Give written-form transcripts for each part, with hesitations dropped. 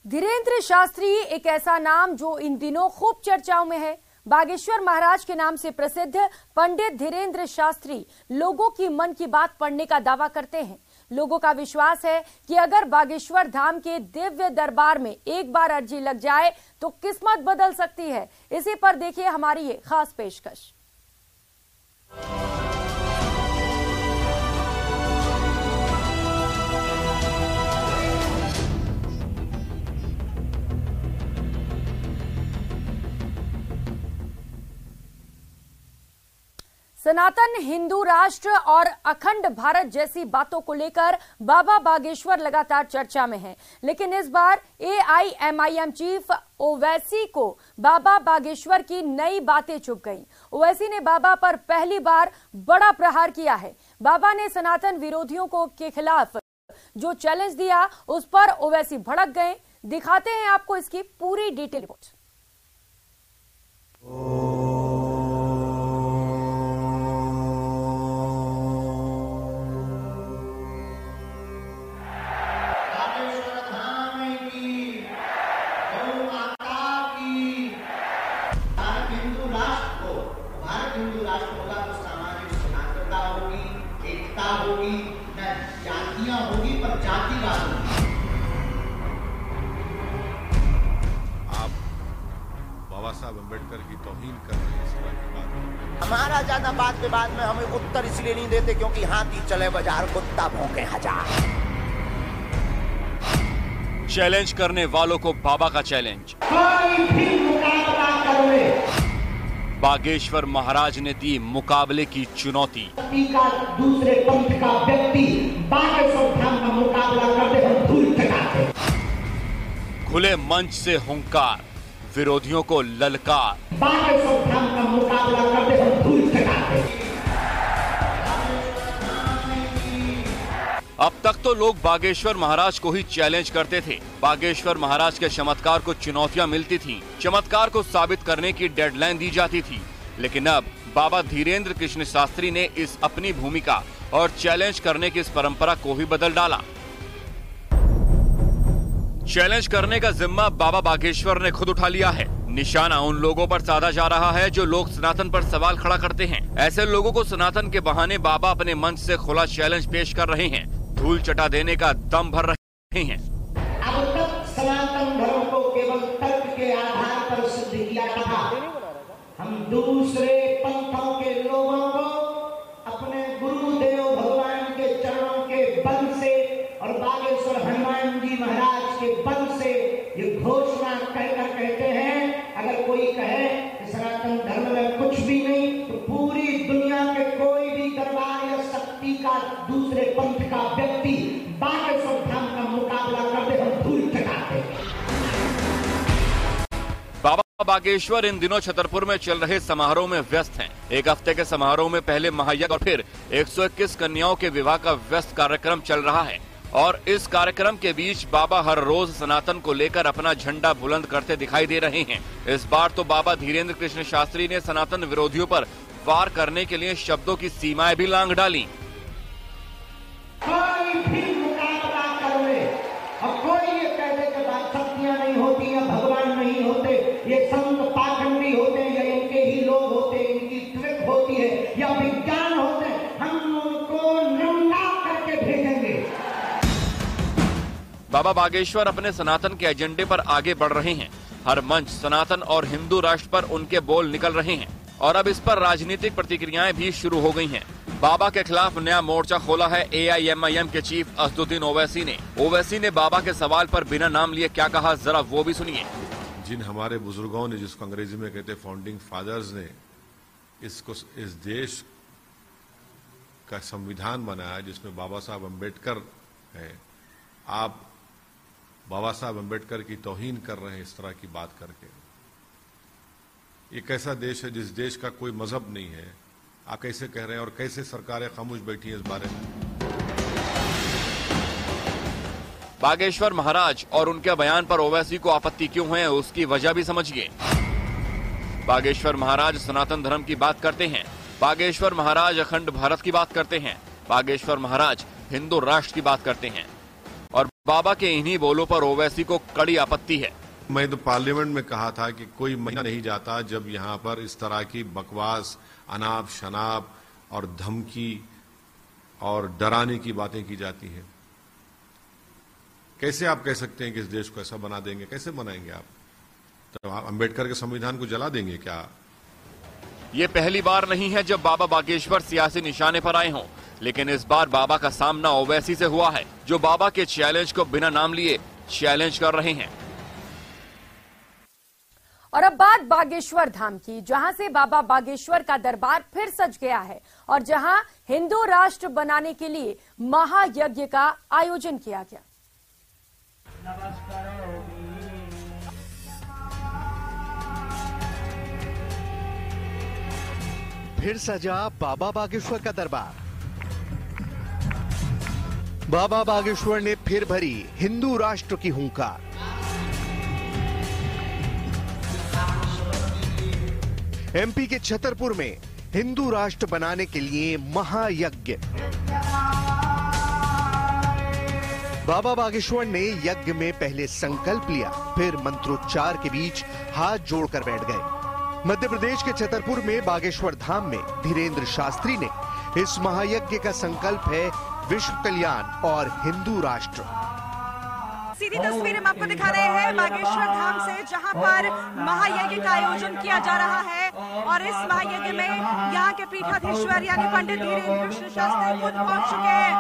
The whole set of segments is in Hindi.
धीरेन्द्र शास्त्री एक ऐसा नाम जो इन दिनों खूब चर्चाओं में है। बागेश्वर महाराज के नाम से प्रसिद्ध पंडित धीरेन्द्र शास्त्री लोगों की मन की बात पढ़ने का दावा करते हैं। लोगों का विश्वास है कि अगर बागेश्वर धाम के दिव्य दरबार में एक बार अर्जी लग जाए तो किस्मत बदल सकती है। इसी पर देखिए हमारी ये खास पेशकश। सनातन हिंदू राष्ट्र और अखंड भारत जैसी बातों को लेकर बाबा बागेश्वर लगातार चर्चा में हैं, लेकिन इस बार AIMIM चीफ ओवैसी को बाबा बागेश्वर की नई बातें चुभ गईं। ओवैसी ने बाबा पर पहली बार बड़ा प्रहार किया है। बाबा ने सनातन विरोधियों के खिलाफ जो चैलेंज दिया उस पर ओवैसी भड़क गए। दिखाते हैं आपको इसकी पूरी डिटेल रिपोर्ट। बाबा साहब अम्बेडकर की तौहीन कर रहे हैं, इस तरह की बात। हमारा ज्यादा बात विवाद में हमें उत्तर इसलिए नहीं देते क्योंकि हाथी चले बाजार कुत्ता भौंके हजार। चैलेंज करने वालों को बाबा का चैलेंज। कोई भी मुकाबला कर ले। बागेश्वर महाराज ने दी मुकाबले की चुनौती। दूसरे पंथ का व्यक्ति बागेश्वर धाम का मुकाबला करते हम धूल चटाते। खुले मंच से हुंकार, विरोधियों को ललकार। बागेश्वर धाम का मुकाबला करते हम धूल चटाते। अब तक तो लोग बागेश्वर महाराज को ही चैलेंज करते थे। बागेश्वर महाराज के चमत्कार को चुनौतियां मिलती थीं, चमत्कार को साबित करने की डेडलाइन दी जाती थी। लेकिन अब बाबा धीरेन्द्र कृष्ण शास्त्री ने इस अपनी भूमिका और चैलेंज करने की इस परंपरा को ही बदल डाला। चैलेंज करने का जिम्मा बाबा बागेश्वर ने खुद उठा लिया है। निशाना उन लोगों पर साधा जा रहा है जो लोग सनातन पर सवाल खड़ा करते हैं। ऐसे लोगों को सनातन के बहाने बाबा अपने मंच से खुला चैलेंज पेश कर रहे हैं, धूल चटा देने का दम भर रहे हैं। अब तक सनातन धर्म को केवल तर्क के आधार पर सिद्ध किया था। हम दूसरे पंथों के लोगों को अपने गुरुदेव भगवान के चरणों के बल से और बागेश्वर हनुमान जी महाराज के बल से ये घोषणा कहकर कहते हैं, अगर कोई कहे कि सनातन धर्म में कुछ भी नहीं तो पूरी दुनिया के कोई भी दरबार या शक्ति का दूसरे पंथ का व्यक्ति बागेश्वर धाम का मुकाबला करते हम धूल चटाते। बाबा बागेश्वर इन दिनों छतरपुर में चल रहे समारोह में व्यस्त हैं। एक हफ्ते के समारोह में पहले महायज्ञ और फिर 121 कन्याओं के विवाह का व्यस्त कार्यक्रम चल रहा है। और इस कार्यक्रम के बीच बाबा हर रोज सनातन को लेकर अपना झंडा बुलंद करते दिखाई दे रहे हैं। इस बार तो बाबा धीरेन्द्र कृष्ण शास्त्री ने सनातन विरोधियों पर वार करने के लिए शब्दों की सीमाएं भी लांघ डाली। कोई भी मुकाबला कर ले और कोई ये कह दे कि शक्तियां नहीं होती या भगवान नहीं होते, ये संत पाखंडी होते या इनके ही लोग होते, इनकी ट्रिक होती है या विज्ञान होते, हम उनको नंगा करके भेजेंगे। बाबा बागेश्वर अपने सनातन के एजेंडे पर आगे बढ़ रहे हैं। हर मंच सनातन और हिंदू राष्ट्र पर उनके बोल निकल रहे हैं और अब इस पर राजनीतिक प्रतिक्रियाएं भी शुरू हो गई हैं। बाबा के खिलाफ नया मोर्चा खोला है AIMIM के चीफ असदुद्दीन ओवैसी ने। ओवैसी ने बाबा के सवाल पर बिना नाम लिए क्या कहा, जरा वो भी सुनिए। जिन हमारे बुजुर्गों ने, जिसको अंग्रेजी में कहते फाउंडिंग फादर्स ने, इस देश का संविधान बनाया जिसमें बाबा साहब अम्बेडकर है, आप बाबा साहब अम्बेडकर की तौहीन कर रहे हैं इस तरह की बात करके। ये कैसा देश है जिस देश का कोई मजहब नहीं है, आप कैसे कह रहे हैं और कैसे सरकारें खामोश बैठी हैं इस बारे में। बागेश्वर महाराज और उनके बयान पर ओवैसी को आपत्ति क्यों है, उसकी वजह भी समझिए। बागेश्वर महाराज सनातन धर्म की बात करते हैं, बागेश्वर महाराज अखंड भारत की बात करते हैं, बागेश्वर महाराज हिंदू राष्ट्र की बात करते हैं और बाबा के इन्हीं बोलों पर ओवैसी को कड़ी आपत्ति है। मैं तो पार्लियामेंट में कहा था कि कोई महीना नहीं जाता जब यहां पर इस तरह की बकवास, अनाप शनाप और धमकी और डराने की बातें की जाती हैं। कैसे आप कह सकते हैं कि इस देश को ऐसा बना देंगे? कैसे बनाएंगे आप? तो आप अंबेडकर के संविधान को जला देंगे क्या? ये पहली बार नहीं है जब बाबा बागेश्वर सियासी निशाने पर आए हों, लेकिन इस बार बाबा का सामना ओवैसी से हुआ है, जो बाबा के चैलेंज को बिना नाम लिए चैलेंज कर रहे हैं। और अब बात बागेश्वर धाम की, जहां से बाबा बागेश्वर का दरबार फिर सज गया है और जहां हिंदू राष्ट्र बनाने के लिए महायज्ञ का आयोजन किया गया। फिर सजा बाबा बागेश्वर का दरबार। बाबा बागेश्वर ने फिर भरी हिंदू राष्ट्र की हुंकार। एमपी के छतरपुर में हिंदू राष्ट्र बनाने के लिए महायज्ञ। बाबा बागेश्वर ने यज्ञ में पहले संकल्प लिया, फिर मंत्रोच्चार के बीच हाथ जोड़कर बैठ गए। मध्य प्रदेश के छतरपुर में बागेश्वर धाम में धीरेन्द्र शास्त्री ने इस महायज्ञ का संकल्प है विश्व कल्याण और हिंदू राष्ट्र। सीधी तस्वीर हम आपको दिखा रहे हैं बागेश्वर धाम से, जहां पर महायज्ञ का आयोजन किया जा रहा है और इस महायज्ञ में यहाँ के पीठाधीश्वर यानी पंडित धीरेन्द्र शास्त्री खुद पहुंच चुके हैं।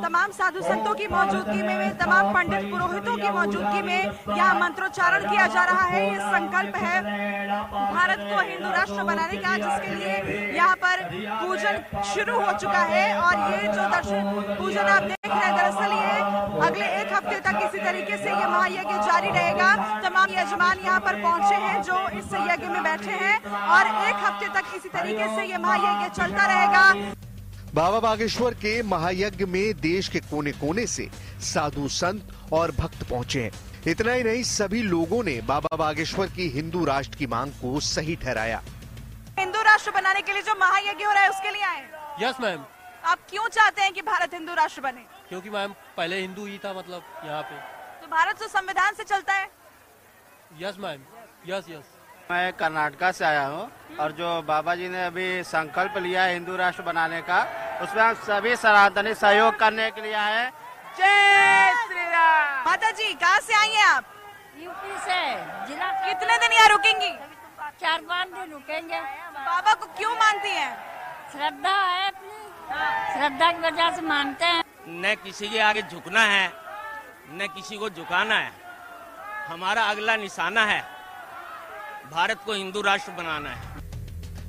तमाम साधु संतों की मौजूदगी में, तमाम पंडित पुरोहितों की मौजूदगी में यहाँ मंत्रोच्चारण किया जा रहा है। ये संकल्प है भारत को हिंदू राष्ट्र बनाने का, जिसके लिए यहाँ पर पूजन शुरू हो चुका है। और ये जो दर्शन पूजन आप देख रहे हैं, दरअसल ये अगले एक हफ्ते तक इसी तरीके से ये महायज्ञ जारी रहेगा। तमाम यजमान यहाँ पर पहुंचे हैं जो इस यज्ञ में बैठे हैं और एक हफ्ते तक इसी तरीके से ये महायज्ञ चलता रहेगा। बाबा बागेश्वर के महायज्ञ में देश के कोने कोने से साधु संत और भक्त पहुंचे हैं। इतना ही नहीं, सभी लोगों ने बाबा बागेश्वर की हिंदू राष्ट्र की मांग को सही ठहराया। हिंदू राष्ट्र बनाने के लिए जो महायज्ञ हो रहा है उसके लिए आए? Yes ma'am. आप क्यों चाहते हैं कि भारत हिंदू राष्ट्र बने? क्योंकि मैम पहले हिंदू ही था, मतलब यहाँ पे। तो भारत तो संविधान से चलता है। Yes ma'am, yes yes. मैं कर्नाटका से आया हूँ और जो बाबा जी ने अभी संकल्प लिया है हिंदू राष्ट्र बनाने का, उसमें हम सभी सनातनी सहयोग करने के लिए आए हैं। जय श्री राम। माता जी कहाँ से आई हैं आप? यूपी से। जिला कितने दिन यहाँ रुकेंगी? 4-5 दिन रुकेंगे। बाबा को क्यों मानती हैं? श्रद्धा है, अपनी श्रद्धा की वजह से मानते हैं। न किसी के आगे झुकना है न किसी को झुकाना है। हमारा अगला निशाना है भारत को हिंदू राष्ट्र बनाना है।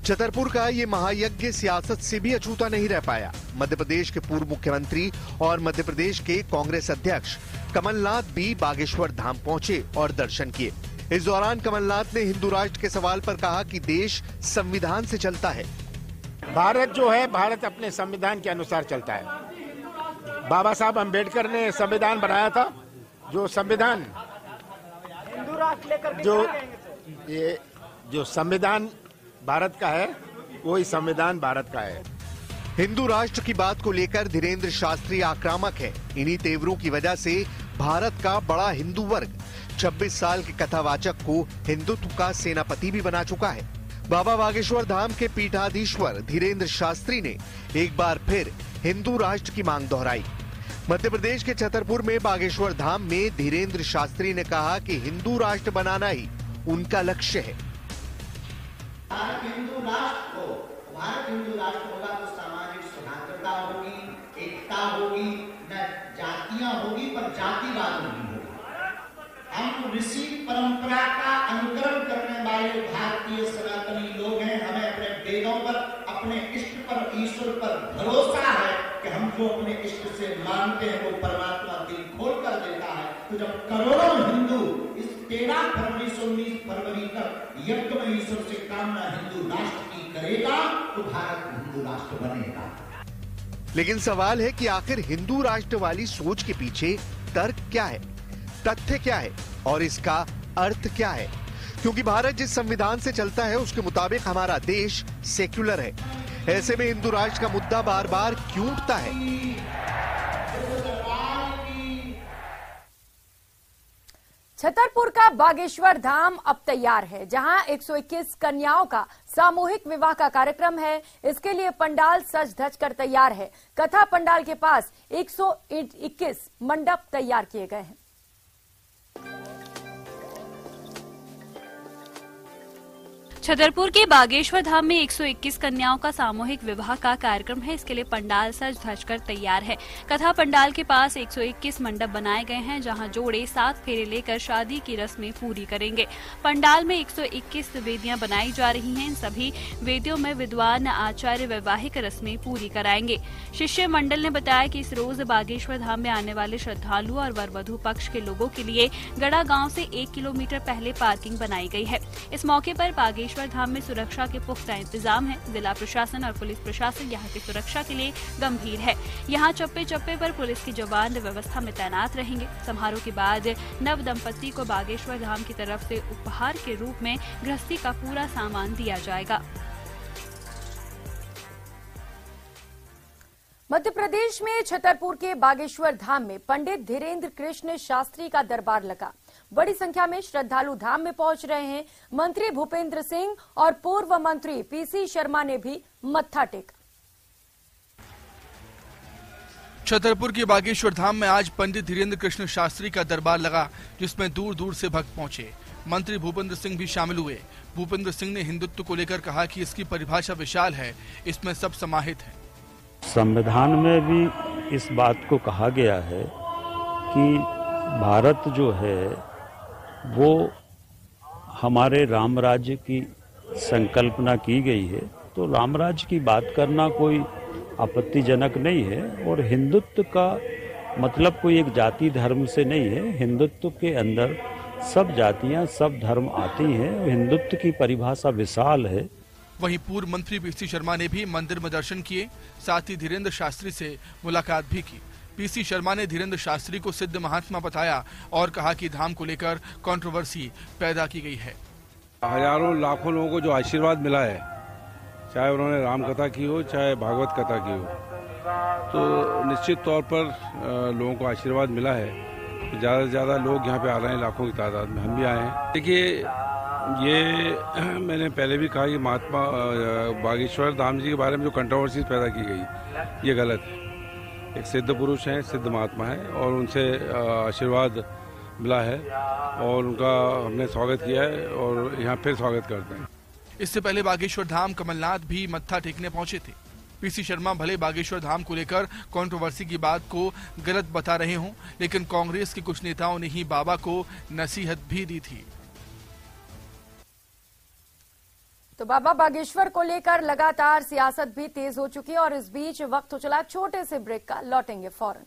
छतरपुर का ये महायज्ञ सियासत से भी अछूता नहीं रह पाया। मध्य प्रदेश के पूर्व मुख्यमंत्री और मध्य प्रदेश के कांग्रेस अध्यक्ष कमलनाथ भी बागेश्वर धाम पहुंचे और दर्शन किए। इस दौरान कमलनाथ ने हिंदू राष्ट्र के सवाल पर कहा कि देश संविधान से चलता है। भारत जो है, भारत अपने संविधान के अनुसार चलता है। बाबा साहब अम्बेडकर ने संविधान बनाया था, जो संविधान जो संविधान भारत का है, वही संविधान भारत का है। हिंदू राष्ट्र की बात को लेकर धीरेन्द्र शास्त्री आक्रामक है। इन्हीं तेवरों की वजह से भारत का बड़ा हिंदू वर्ग 26 साल के कथावाचक को हिंदुत्व का सेनापति भी बना चुका है। बाबा बागेश्वर धाम के पीठाधीश्वर धीरेन्द्र शास्त्री ने एक बार फिर हिंदू राष्ट्र की मांग दोहराई। मध्य प्रदेश के छतरपुर में बागेश्वर धाम में धीरेन्द्र शास्त्री ने कहा कि हिंदू राष्ट्र बनाना ही उनका लक्ष्य है। भारत हिंदू राष्ट्र होगा तो सामाजिक स्वतंत्रता होगी, एकता होगी, न जातियां होगी पर जातिवाद नहीं होगा। हम ऋषि परंपरा का अनुकरण करने वाले भारतीय सनातनी लोग हैं। हमें अपने वेदों पर, अपने इष्ट पर, ईश्वर पर भरोसा है कि हम जो अपने इष्ट से मानते हैं वो परमात्मा दिल खोल कर देता है। तो जब करोड़ों हिंदू इस 13 फरवरी से 19 फरवरी तक यज्ञ में ईश्वर से कामना हिंदू राष्ट्र की करेगा तो भारत हिंदू राष्ट्र बनेगा। लेकिन सवाल है कि आखिर हिंदू राष्ट्र वाली सोच के पीछे तर्क क्या है, तथ्य क्या है और इसका अर्थ क्या है? क्योंकि भारत जिस संविधान से चलता है उसके मुताबिक हमारा देश सेक्युलर है। ऐसे में हिंदू राष्ट्र का मुद्दा बार बार क्यों उठता है? छतरपुर का बागेश्वर धाम अब तैयार है, जहां 121 कन्याओं का सामूहिक विवाह का कार्यक्रम है। इसके लिए पंडाल सज धज कर तैयार है। कथा पंडाल के पास 121 मंडप तैयार किए गए हैं। छतरपुर के बागेश्वर धाम में 121 कन्याओं का सामूहिक विवाह का कार्यक्रम है। इसके लिए पंडाल सज धज कर तैयार है। कथा पंडाल के पास 121 मंडप बनाए गए हैं, जहां जोड़े 7 फेरे लेकर शादी की रस्में पूरी करेंगे। पंडाल में 121 वेदियां बनाई जा रही हैं। इन सभी वेदियों में विद्वान आचार्य वैवाहिक रस्में पूरी कराएंगे। शिष्य मंडल ने बताया कि इस रोज बागेश्वर धाम में आने वाले श्रद्धालुओं और वर वधू पक्ष के लोगों के लिए गड़ा गांव से 1 किलोमीटर पहले पार्किंग बनाई गई है। इस मौके पर बागेश्वर धाम में सुरक्षा के पुख्ता इंतजाम है। जिला प्रशासन और पुलिस प्रशासन यहां की सुरक्षा के लिए गंभीर है। यहां चप्पे चप्पे पर पुलिस के जवान व्यवस्था में तैनात रहेंगे। समारोह के बाद नव दंपति को बागेश्वर धाम की तरफ से उपहार के रूप में गृहस्थी का पूरा सामान दिया जाएगा। मध्य प्रदेश में छतरपुर के बागेश्वर धाम में पंडित धीरेन्द्र कृष्ण शास्त्री का दरबार लगा। बड़ी संख्या में श्रद्धालु धाम में पहुंच रहे हैं। मंत्री भूपेंद्र सिंह और पूर्व मंत्री पीसी शर्मा ने भी मत्था टेका। छतरपुर के बागेश्वर धाम में आज पंडित धीरेन्द्र कृष्ण शास्त्री का दरबार लगा, जिसमें दूर दूर से भक्त पहुंचे। मंत्री भूपेंद्र सिंह भी शामिल हुए। भूपेंद्र सिंह ने हिंदुत्व को लेकर कहा कि इसकी परिभाषा विशाल है, इसमें सब समाहित है। संविधान में भी इस बात को कहा गया है कि भारत जो है वो हमारे राम राज्य की संकल्पना की गई है, तो राम राज्य की बात करना कोई आपत्तिजनक नहीं है। और हिंदुत्व का मतलब कोई एक जाति धर्म से नहीं है। हिंदुत्व के अंदर सब जातियां, सब धर्म आती हैं। हिंदुत्व की परिभाषा विशाल है। वहीं पूर्व मंत्री पीसी शर्मा ने भी मंदिर में दर्शन किए, साथ ही धीरेन्द्र शास्त्री से मुलाकात भी की। पीसी शर्मा ने धीरेन्द्र शास्त्री को सिद्ध महात्मा बताया और कहा कि धाम को लेकर कंट्रोवर्सी पैदा की गई है। हजारों लाखों लोगों को जो आशीर्वाद मिला है, चाहे उन्होंने राम कथा की हो चाहे भागवत कथा की हो, तो निश्चित तौर पर लोगों को आशीर्वाद मिला है। ज़्यादा से ज़्यादा लोग यहाँ पे आ रहे हैं, लाखों की तादाद में हम भी आए हैं। देखिए, ये मैंने पहले भी कहा कि महात्मा बागेश्वर धाम जी के बारे में जो कंट्रोवर्सी पैदा की गई, ये गलत है। एक सिद्ध पुरुष हैं, सिद्ध महात्मा है और उनसे आशीर्वाद मिला है और उनका हमने स्वागत किया है और यहाँ फिर स्वागत करते हैं। इससे पहले बागेश्वर धाम कमलनाथ भी मत्था टेकने पहुंचे थे। पीसी शर्मा भले बागेश्वर धाम को लेकर कंट्रोवर्सी की बात को गलत बता रहे हों, लेकिन कांग्रेस के कुछ नेताओं ने ही बाबा को नसीहत भी दी थी। तो बाबा बागेश्वर को लेकर लगातार सियासत भी तेज हो चुकी है और इस बीच वक्त हो चला छोटे से ब्रेक का। लौटेंगे फौरन।